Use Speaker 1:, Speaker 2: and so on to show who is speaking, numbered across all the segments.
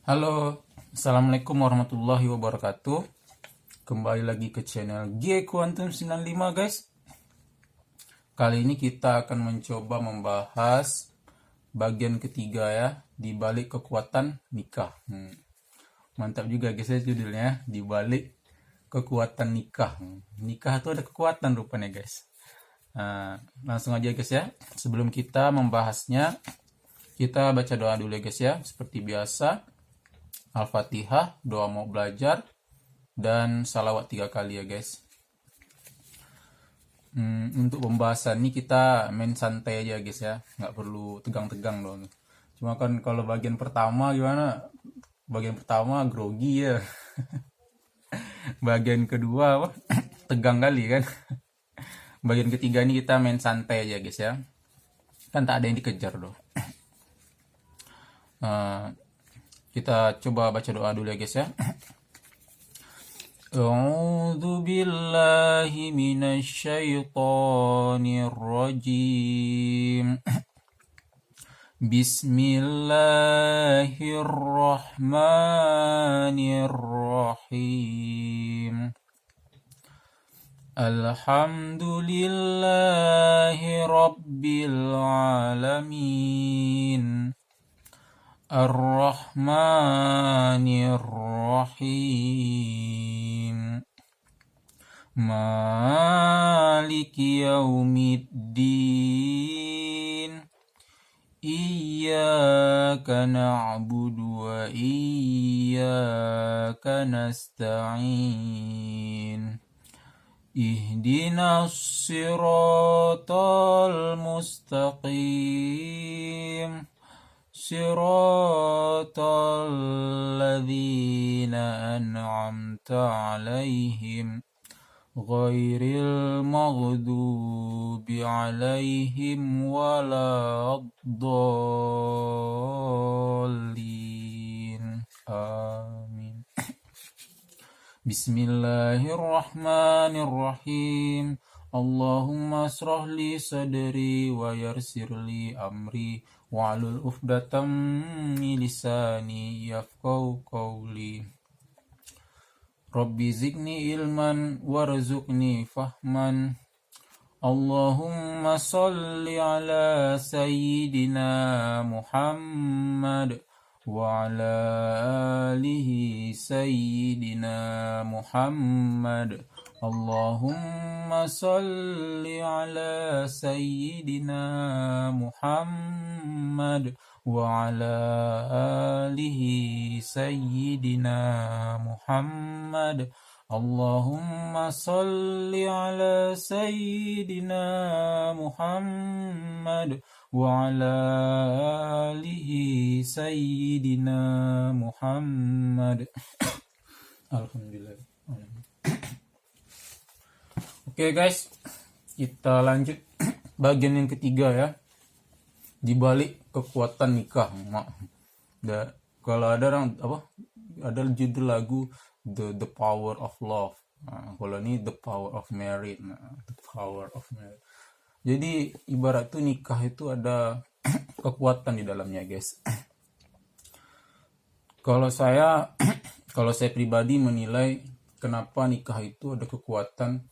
Speaker 1: Halo, Assalamualaikum warahmatullahi wabarakatuh. Kembali lagi ke channel G Quantum 95 guys. Kali ini kita akan mencoba membahas bagian ketiga ya, di balik kekuatan nikah. Mantap juga guys ya judulnya, di balik kekuatan nikah. Nikah itu ada kekuatan rupanya guys. Langsung aja guys ya. Sebelum kita membahasnya, kita baca doa dulu ya guys ya. Seperti biasa, Al-Fatihah, doa mau belajar, dan salawat 3 kali ya guys. Untuk pembahasan ini kita main santai aja guys ya, nggak perlu tegang-tegang dong. Cuma kan kalau bagian pertama gimana? Bagian pertama grogi ya. Bagian kedua apa? Tegang kali kan. Bagian ketiga ini kita main santai aja guys ya. Kan tak ada yang dikejar dong. Kita coba baca doa dulu ya guys ya. A'udzu billahi minasyaitonir rajim. Bismillahirrahmanirrahim. Alhamdulillahi rabbil alamin. Ar-Rahmanir-Rahim. Maliki yaumiddin. Iyyaka na'budu wa iyyaka nasta'in. Ihdinas siratal mustaqim. Siratal ladzina an'amta 'alaihim ghairil maghdubi 'alaihim waladdallin. Amin. Bismillahirrahmanirrahim. Allahumma ashrah li sadri wa yassir li amri wahlul 'uqdatam min lisani yafqahu qawli. Rabbi zidni ilman warzuqni fahman. Allahumma shalli ala sayyidina Muhammad wa ala alihi sayyidina Muhammad. Allahumma salli ala sayyidina Muhammad wa ala alihi sayyidina Muhammad. Allahumma salli ala sayyidina Muhammad wa ala alihi sayyidina Muhammad. Alhamdulillah. Oke guys, kita lanjut bagian yang ketiga ya, di balik kekuatan nikah. Kalau ada orang ada judul lagu the power of love. Kalau ini the power of marriage. The power of marriage. Jadi ibarat tuh nikah itu ada kekuatan di dalamnya guys. Kalau saya pribadi menilai kenapa nikah itu ada kekuatan.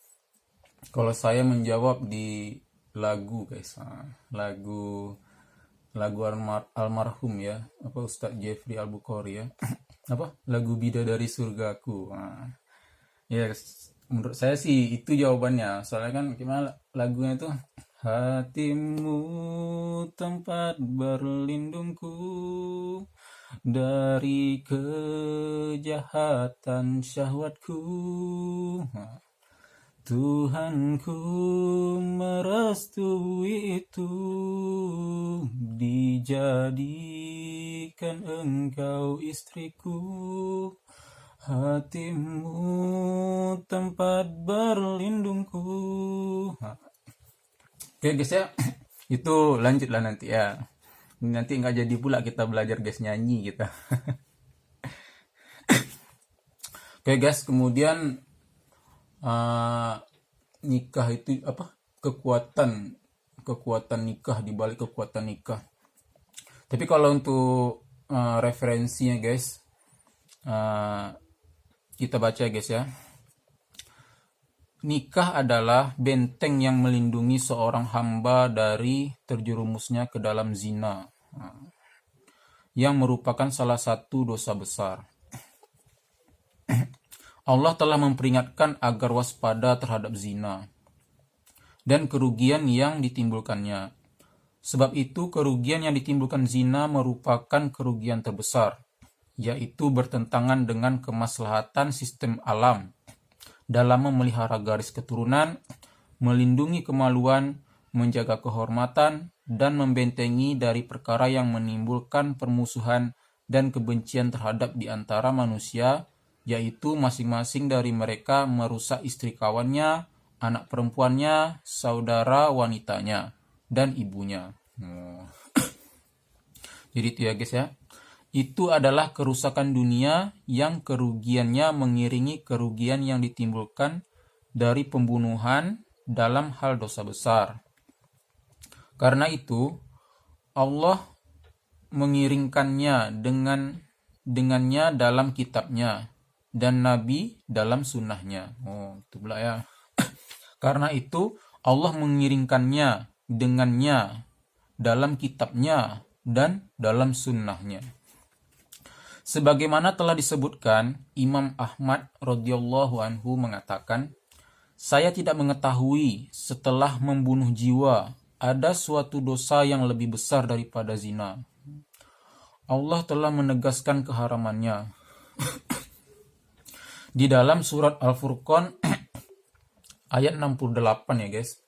Speaker 1: Kalau saya menjawab di lagu guys, lagu almarhum ya, Ustadz Jeffrey Al-Bukhari ya, lagu Bidadari Surgaku. Ya menurut saya sih itu jawabannya. Soalnya kan gimana lagunya itu, hatimu tempat berlindungku dari kejahatan syahwatku. Tuhanku merestui itu, dijadikan engkau istriku. Hatimu tempat berlindungku. Oke guys ya, itu lanjutlah nanti ya. Nanti nggak jadi pula kita belajar guys nyanyi kita. Oke guys, kemudian nikah itu kekuatan nikah, di balik kekuatan nikah. Tapi kalau untuk referensinya guys, Kita baca guys ya. Nikah adalah benteng yang melindungi seorang hamba dari terjerumusnya ke dalam zina, yang merupakan salah satu dosa besar. Allah telah memperingatkan agar waspada terhadap zina dan kerugian yang ditimbulkannya. Sebab itu kerugian yang ditimbulkan zina merupakan kerugian terbesar, yaitu bertentangan dengan kemaslahatan sistem alam dalam memelihara garis keturunan, melindungi kemaluan, menjaga kehormatan, dan membentengi dari perkara yang menimbulkan permusuhan dan kebencian terhadap di antara manusia, yaitu masing-masing dari mereka merusak istri kawannya, anak perempuannya, saudara wanitanya, dan ibunya. Jadi itu ya guys ya. Itu adalah kerusakan dunia yang kerugiannya mengiringi kerugian yang ditimbulkan dari pembunuhan dalam hal dosa besar. Karena itu Allah mengiringkannya dengannya dalam kitabnya dan Nabi dalam sunnahnya. Itu pula ya. Karena itu Allah mengiringkannya dengannya dalam kitabnya dan dalam sunnahnya. Sebagaimana telah disebutkan, Imam Ahmad radhiyallahu anhu mengatakan, saya tidak mengetahui setelah membunuh jiwa ada suatu dosa yang lebih besar daripada zina. Allah telah menegaskan keharamannya. Di dalam surat Al-Furqan ayat 68 ya guys.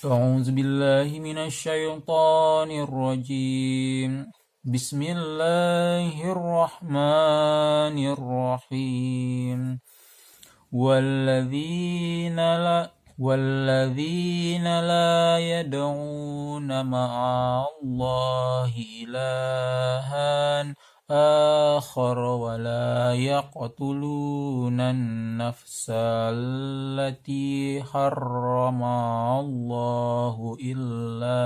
Speaker 1: A'udzu billahi minasyaitonir rajim. Bismillahirrahmanirrahim. والذين لا يدعون مع الله إلها آخر ولا يقتلون النفس التي حرم الله إلا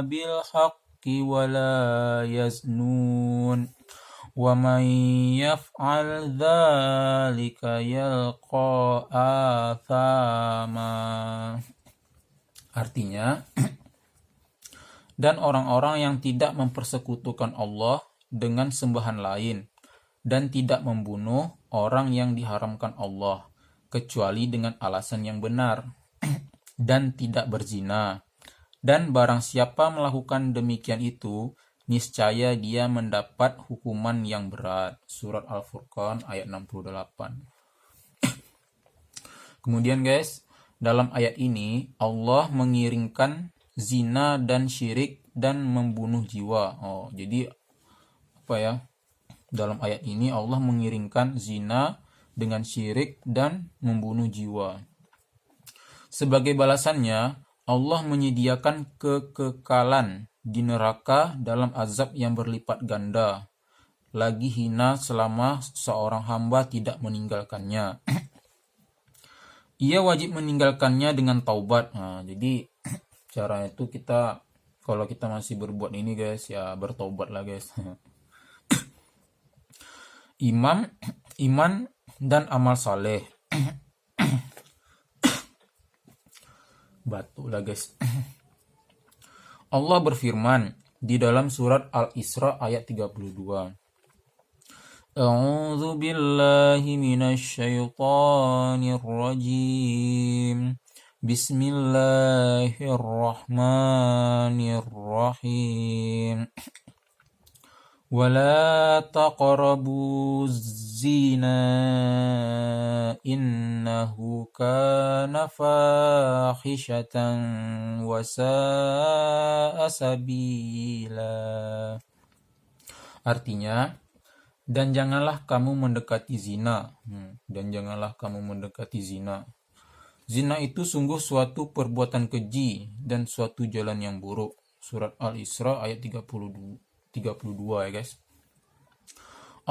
Speaker 1: بالحق ولا يزنون ومن يفعل ذلك يلقى آثاما. Artinya, dan orang-orang yang tidak mempersekutukan Allah dengan sembahan lain dan tidak membunuh orang yang diharamkan Allah kecuali dengan alasan yang benar dan tidak berzina. Dan barang siapa melakukan demikian itu, niscaya dia mendapat hukuman yang berat. Surat Al-Furqan ayat 68. Kemudian guys, dalam ayat ini Allah mengiringkan zina dan syirik dan membunuh jiwa. Jadi apa ya? Dalam ayat ini Allah mengiringkan zina dengan syirik dan membunuh jiwa. Sebagai balasannya, Allah menyediakan kekekalan di neraka dalam azab yang berlipat ganda, lagi hina selama seorang hamba tidak meninggalkannya. Ia wajib meninggalkannya dengan taubat. Jadi cara itu kita, kalau kita masih berbuat ini guys, ya bertaubat lah guys. Iman dan amal saleh. Batuk lah guys. Allah berfirman di dalam surat Al-Isra ayat 32. A'udzu billahi minasyaitonir rajim. Bismillahirrahmanirrahim. ولا تقربوا الزنا إنه كان فاحشة وساء سبيلا. Artinya, dan janganlah kamu mendekati zina. Zina itu sungguh suatu perbuatan keji dan suatu jalan yang buruk. Surat Al-Isra ayat 32 ya guys.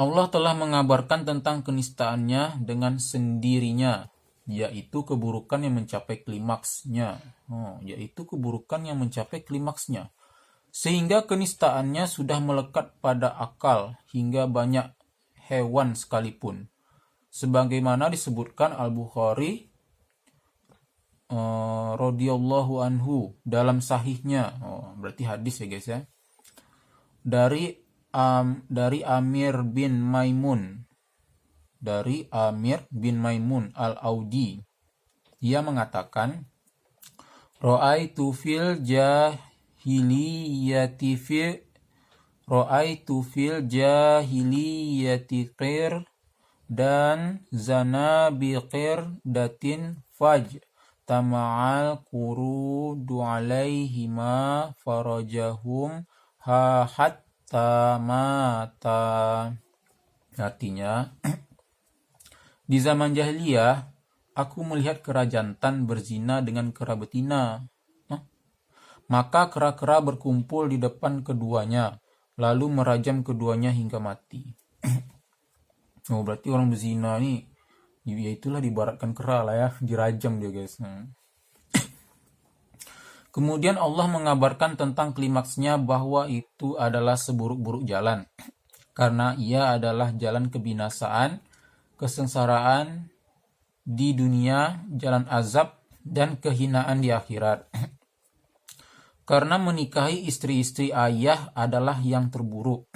Speaker 1: Allah telah mengabarkan tentang kenistaannya dengan sendirinya yaitu keburukan yang mencapai klimaksnya. Yaitu keburukan yang mencapai klimaksnya. Sehingga kenistaannya sudah melekat pada akal hingga banyak hewan sekalipun. Sebagaimana disebutkan Al-Bukhari radhiyallahu anhu dalam sahihnya. Berarti hadis ya guys ya. Dari Amir bin Maimun Al-Audi. Dia mengatakan, Ra'aitu fil jahiliyati qir dan zana biqir datin faj tama'al qurudu alaihima farajahum hatta mata. Artinya, di zaman jahiliyah aku melihat kera jantan berzina dengan kera betina. Maka kera-kera berkumpul di depan keduanya, lalu merajam keduanya hingga mati. Berarti orang berzina nih, ya itulah dibaratkan kera lah ya, dirajam dia guys. Kemudian Allah mengabarkan tentang klimaksnya bahwa itu adalah seburuk-buruk jalan, karena ia adalah jalan kebinasaan, kesengsaraan di dunia, jalan azab, dan kehinaan di akhirat. Karena menikahi istri-istri ayah adalah yang terburuk,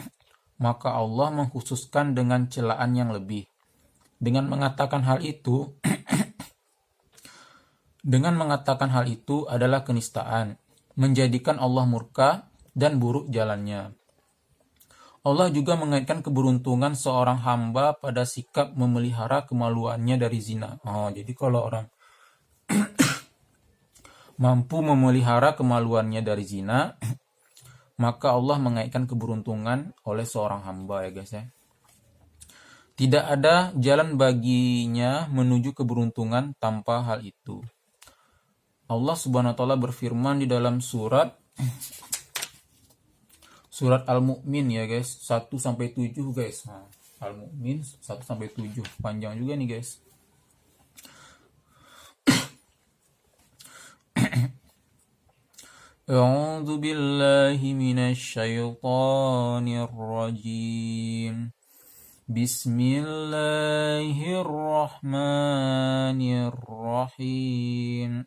Speaker 1: maka Allah mengkhususkan dengan celaan yang lebih. Dengan mengatakan hal itu adalah kenistaan, menjadikan Allah murka dan buruk jalannya. Allah juga mengaitkan keberuntungan seorang hamba pada sikap memelihara kemaluannya dari zina. Jadi kalau orang mampu memelihara kemaluannya dari zina, maka Allah mengaitkan keberuntungan oleh seorang hamba ya guys ya. Tidak ada jalan baginya menuju keberuntungan tanpa hal itu. Allah Subhanahu wa taala berfirman di dalam surat Al-Mu'min ya guys, 1 sampai 7 guys. Al-Mu'min 1 sampai 7, panjang juga nih guys. A'udzu billahi minasy syaithanir rajim. Bismillahirrahmanirrahim.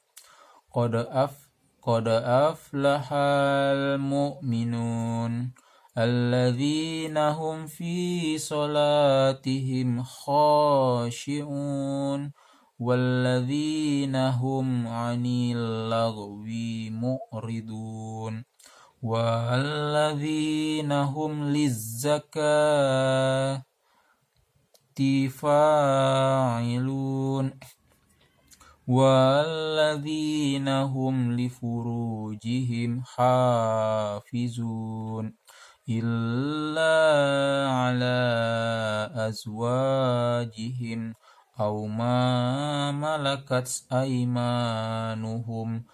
Speaker 1: Qad aflahal mu'minun alladzina hum fi salatihim khashi'un walladzina hum 'anil lagwi mu'ridun walladzina hum lizzakati fa'ilun walladzina hum lifurujihim hafizun illa ala azwajihim aw ma malakat aymanuhum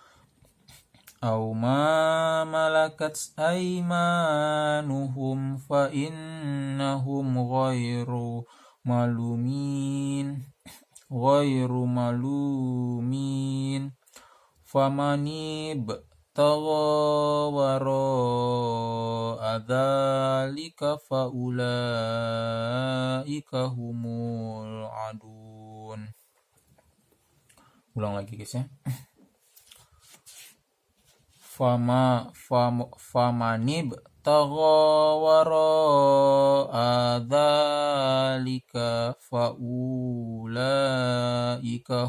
Speaker 1: fa innahum ghairu malumin famanib tawaro adzalika faulaika humul adun. Ulang lagi guys ya. Famanib tawaro adzalika faulaika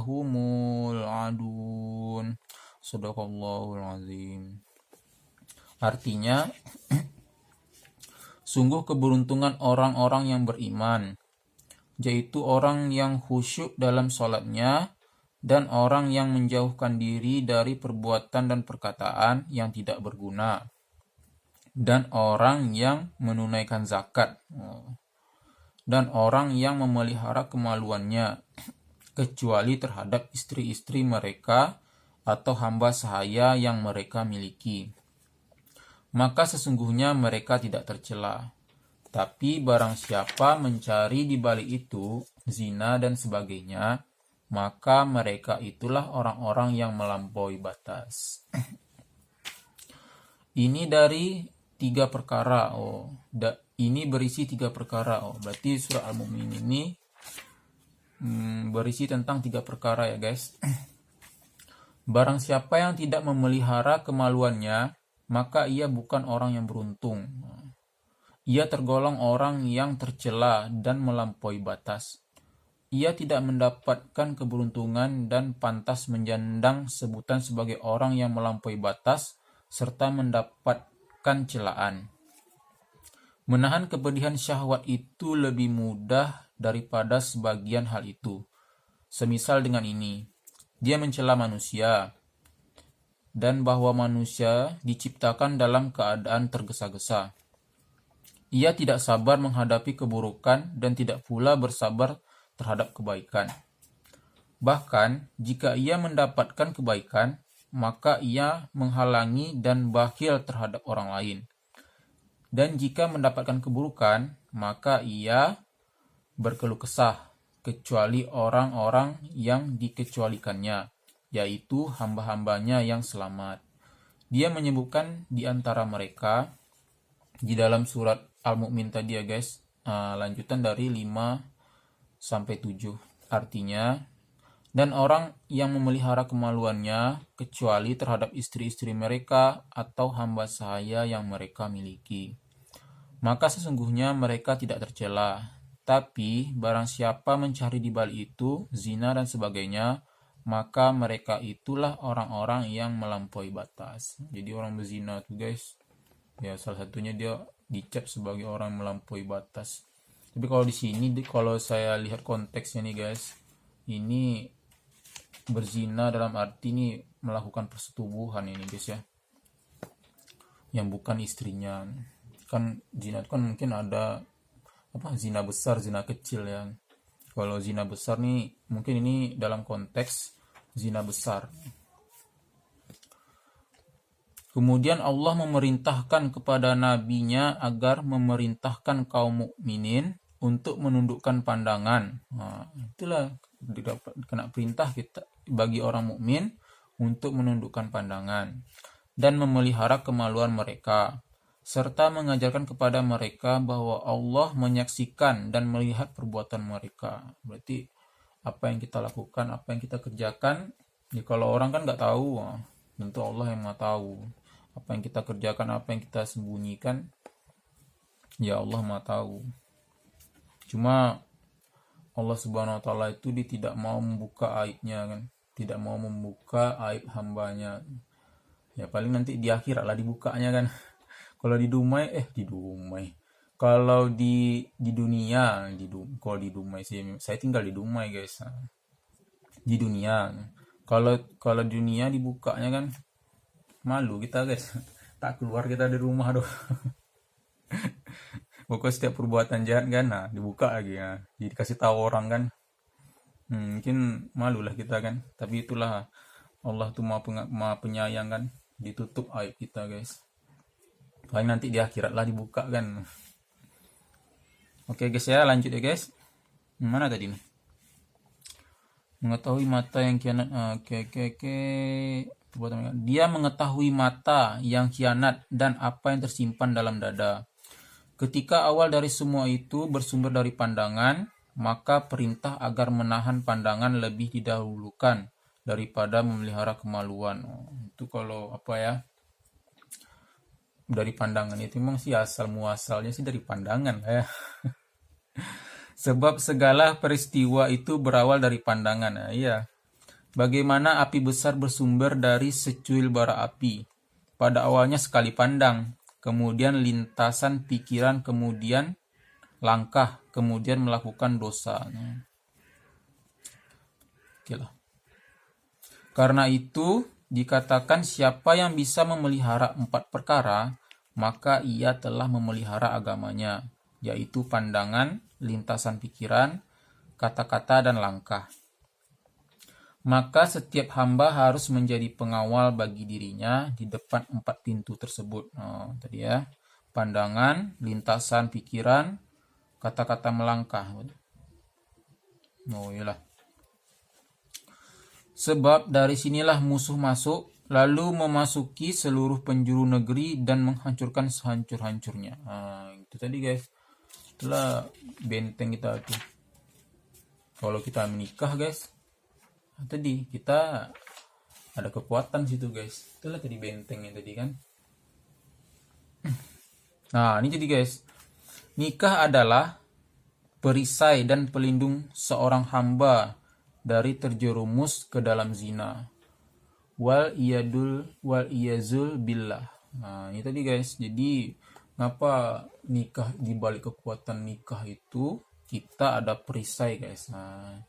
Speaker 1: humul adun. Shadaqallahul azim. Artinya, sungguh keberuntungan orang-orang yang beriman, yaitu orang yang khusyuk dalam sholatnya dan orang yang menjauhkan diri dari perbuatan dan perkataan yang tidak berguna, dan orang yang menunaikan zakat, dan orang yang memelihara kemaluannya, kecuali terhadap istri-istri mereka atau hamba sahaya yang mereka miliki. Maka sesungguhnya mereka tidak tercela. Tapi barang siapa mencari di balik itu zina dan sebagainya, maka mereka itulah orang-orang yang melampaui batas. Ini dari 3 perkara. Ini berisi 3 perkara. Berarti surah Al-Mu'min ini berisi tentang 3 perkara ya guys. Barang siapa yang tidak memelihara kemaluannya, maka ia bukan orang yang beruntung. Ia tergolong orang yang tercela dan melampaui batas. Ia tidak mendapatkan keberuntungan dan pantas menjandang sebutan sebagai orang yang melampaui batas serta mendapatkan celaan. Menahan kepedihan syahwat itu lebih mudah daripada sebagian hal itu. Semisal dengan ini, dia mencela manusia, dan bahwa manusia diciptakan dalam keadaan tergesa-gesa. Ia tidak sabar menghadapi keburukan dan tidak pula bersabar terhadap kebaikan. Bahkan, jika ia mendapatkan kebaikan, maka ia menghalangi dan bakhil terhadap orang lain. Dan jika mendapatkan keburukan, maka ia berkeluh kesah, kecuali orang-orang yang dikecualikannya, yaitu hamba-hambanya yang selamat. Dia menyebutkan di antara mereka, di dalam surat Al-Mu'min tadi ya guys, lanjutan dari 5-7. Artinya, dan orang yang memelihara kemaluannya kecuali terhadap istri-istri mereka atau hamba sahaya yang mereka miliki, maka sesungguhnya mereka tidak tercela. Tapi barang siapa mencari di balik itu zina dan sebagainya, maka mereka itulah orang-orang yang melampaui batas. Jadi orang berzina tuh guys, ya salah satunya dia dicap sebagai orang melampaui batas. Tapi kalau di sini, kalau saya lihat konteksnya nih guys, ini berzina dalam arti ini melakukan persetubuhan ini guys ya, yang bukan istrinya. Kan zina kan mungkin ada zina besar, zina kecil ya. Kalau zina besar nih mungkin ini dalam konteks zina besar. Kemudian Allah memerintahkan kepada nabinya agar memerintahkan kaum mukminin untuk menundukkan pandangan. Itulah kena perintah kita bagi orang mukmin untuk menundukkan pandangan dan memelihara kemaluan mereka, serta mengajarkan kepada mereka bahwa Allah menyaksikan dan melihat perbuatan mereka. Berarti apa yang kita lakukan, apa yang kita kerjakan, ya kalau orang kan nggak tahu, tentu Allah yang Maha tahu. Apa yang kita kerjakan, apa yang kita sembunyikan, ya Allah Maha tahu. Cuma Allah Subhanahu wa taala itu dia tidak mau membuka aibnya kan, tidak mau membuka aib hambanya. Ya paling nanti di akhirat lah dibukanya kan. Kalau di Dumai, kalau di dunia, kalau di Dumai sih, saya tinggal di Dumai guys. Di dunia, kalau dunia dibukanya kan, malu kita guys, tak keluar kita dari rumah doh. Pokoknya setiap perbuatan jahat kan, dibuka lagi ya, jadi kasih tahu orang kan. Mungkin malu lah kita kan, tapi itulah Allah tuh maha penyayang kan, ditutup aib kita guys. Paling nanti di akhirat lah dibuka kan. Oke guys ya, lanjut ya guys. Mana tadi nih? Mengetahui mata yang kianat. Dia mengetahui mata yang khianat dan apa yang tersimpan dalam dada. Ketika awal dari semua itu bersumber dari pandangan, maka perintah agar menahan pandangan lebih didahulukan daripada memelihara kemaluan. Itu kalau dari pandangan itu memang sih asal muasalnya sih dari pandangan ya. Sebab segala peristiwa itu berawal dari pandangan. Iya. Bagaimana api besar bersumber dari secuil bara api. Pada awalnya sekali pandang, kemudian lintasan pikiran, kemudian langkah, kemudian melakukan dosa. Okelah. Karena itu dikatakan siapa yang bisa memelihara 4 perkara, maka ia telah memelihara agamanya, yaitu pandangan, lintasan pikiran, kata-kata, dan langkah. Maka setiap hamba harus menjadi pengawal bagi dirinya di depan 4 pintu tersebut. Tadi ya, pandangan, lintasan pikiran, kata-kata, melangkah. Iyalah. Sebab dari sinilah musuh masuk, lalu memasuki seluruh penjuru negeri dan menghancurkan sehancur-hancurnya. Nah, itu tadi guys. Itulah benteng kita tuh. Kalau kita menikah guys, tadi kita ada kekuatan situ guys. Itulah tadi bentengnya tadi kan. Nah, ini jadi guys. Nikah adalah perisai dan pelindung seorang hamba dari terjerumus ke dalam zina. Wal iyazul billah. Nah, ini tadi guys. Jadi, ngapa nikah, dibalik kekuatan nikah itu kita ada perisai guys. Nah,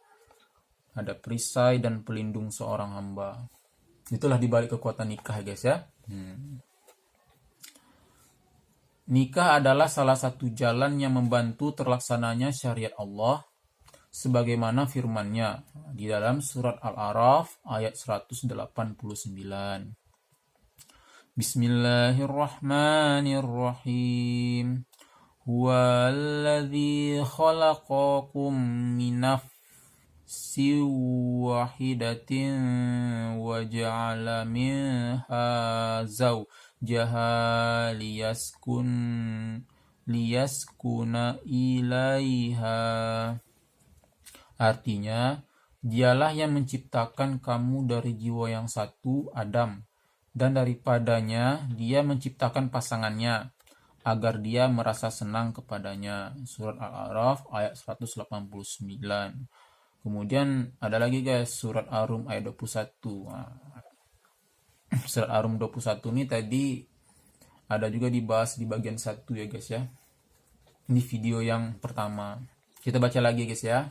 Speaker 1: ada perisai dan pelindung seorang hamba. Itulah dibalik kekuatan nikah guys ya. Nikah adalah salah satu jalan yang membantu terlaksananya syariat Allah sebagaimana firman-Nya di dalam surat Al-A'raf ayat 189. Bismillahirrahmanirrahim. Huwallazi khalaqakum min nafsin wahidatin wa ja'ala minha zawjaha liyaskuna ilaiha. Artinya, dialah yang menciptakan kamu dari jiwa yang satu, Adam, dan daripadanya dia menciptakan pasangannya, agar dia merasa senang kepadanya. Surat Al-A'raf ayat 189. Kemudian ada lagi guys, surat Ar-Rum ayat 21. Surat Ar-Rum 21 ini tadi ada juga dibahas di bagian 1 ya guys ya. Ini video yang pertama. Kita baca lagi guys ya.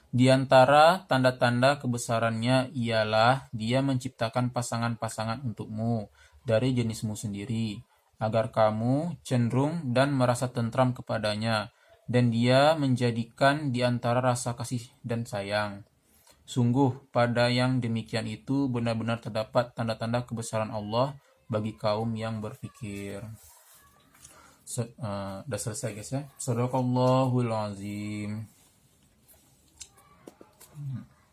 Speaker 1: Di antara tanda-tanda kebesarannya ialah dia menciptakan pasangan-pasangan untukmu dari jenismu sendiri, agar kamu cenderung dan merasa tentram kepadanya, dan dia menjadikan di antara rasa kasih dan sayang. Sungguh, pada yang demikian itu benar-benar terdapat tanda-tanda kebesaran Allah bagi kaum yang berfikir. Udah selesai guys ya. Shadaqallahul azim.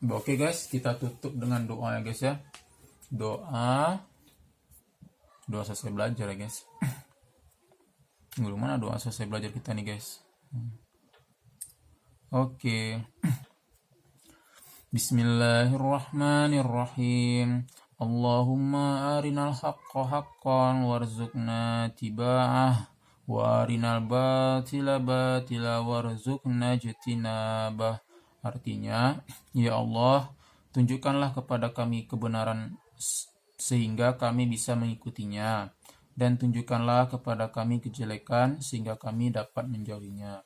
Speaker 1: Oke guys, kita tutup dengan doa ya guys ya. Doa selesai belajar ya guys. Belum mana doa selesai belajar kita nih guys. Oke. Bismillahirrahmanirrahim. Allahumma arinal haqqa haqqan warzuqna tiba'ah wa arinal batila batila warzuqna jitinabah. Artinya, ya Allah, tunjukkanlah kepada kami kebenaran sehingga kami bisa mengikutinya, dan tunjukkanlah kepada kami kejelekan sehingga kami dapat menjauhinya.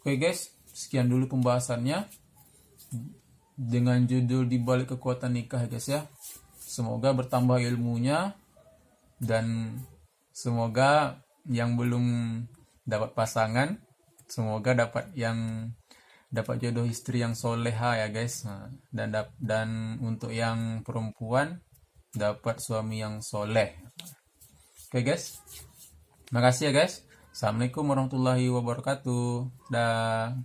Speaker 1: Oke guys, sekian dulu pembahasannya dengan judul dibalik kekuatan nikah guys ya. Semoga bertambah ilmunya, dan semoga yang belum dapat pasangan, semoga dapat jodoh istri yang soleha ya guys. Dan untuk yang perempuan dapat suami yang soleh. Oke guys, makasih ya guys. Assalamualaikum warahmatullahi wabarakatuh. Dah.